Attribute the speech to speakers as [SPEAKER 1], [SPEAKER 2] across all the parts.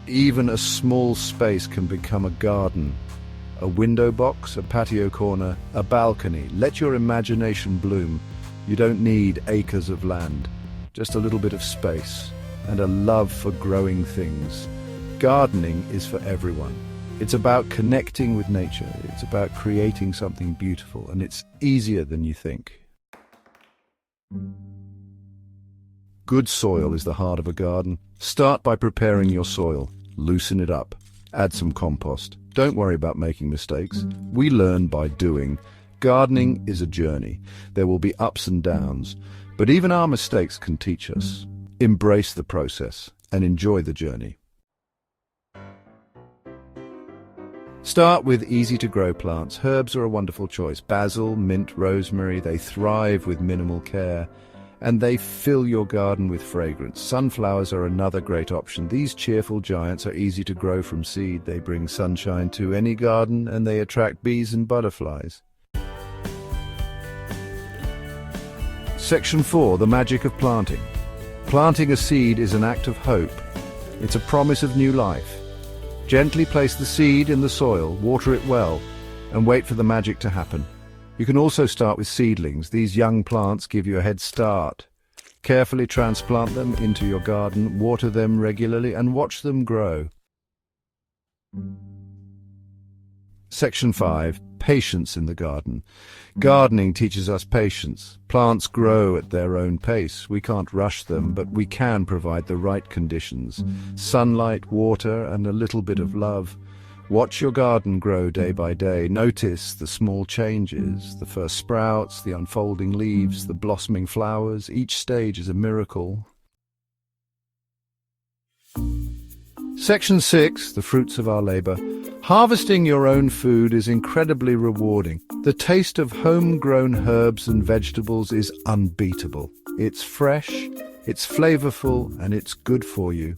[SPEAKER 1] Even a small space can become a garden. A window box, a patio corner, a balcony. Let your imagination bloom. You don't need acres of land, just a little bit of space and a love for growing things. Gardening is for everyone. It's about connecting with nature. It's about creating something beautiful, and it's easier than you think. Good soil is the heart of a garden. Start by preparing your soil. Loosen it up. Add some compost. Don't worry about making mistakes. We learn by doing. Gardening is a journey. There will be ups and downs, but even our mistakes can teach us. Embrace the process and enjoy the journey. Start with easy-to-grow plants. Herbs are a wonderful choice. Basil, mint, rosemary, they thrive with minimal care, and they fill your garden with fragrance. Sunflowers are another great option. These cheerful giants are easy to grow from seed. They bring sunshine to any garden, and they attract bees and butterflies. Section 4. The magic of planting. Planting a seed is an act of hope. It's a promise of new life. Gently place the seed in the soil, water it well, and wait for the magic to happen. You can also start with seedlings. These young plants give you a head start. Carefully transplant them into your garden, water them regularly, and watch them grow. Section 5. Patience in the garden. Gardening teaches us patience. Plants grow at their own pace. We can't rush them, but we can provide the right conditions. Sunlight, water, and a little bit of love. Watch your garden grow day by day. Notice the small changes, the first sprouts, the unfolding leaves, the blossoming flowers. Each stage is a miracle. Section 6. The fruits of our labor. Harvesting your own food is incredibly rewarding. The taste of homegrown herbs and vegetables is unbeatable. It's fresh, it's flavorful, and it's good for you.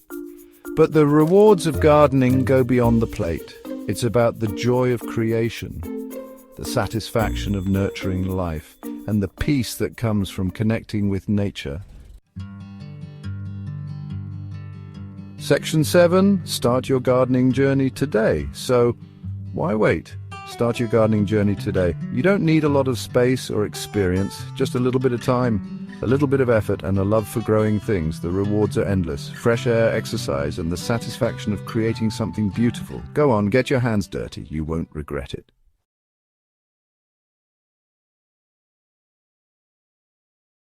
[SPEAKER 1] But the rewards of gardening go beyond the plate. It's about the joy of creation, the satisfaction of nurturing life, and the peace that comes from connecting with nature. Section 7. Start your gardening journey today. So, why wait? Start your gardening journey today. You don't need a lot of space or experience, just a little bit of time, a little bit of effort, and a love for growing things. The rewards are endless. Fresh air, exercise, and the satisfaction of creating something beautiful. Go on, get your hands dirty. You won't regret it.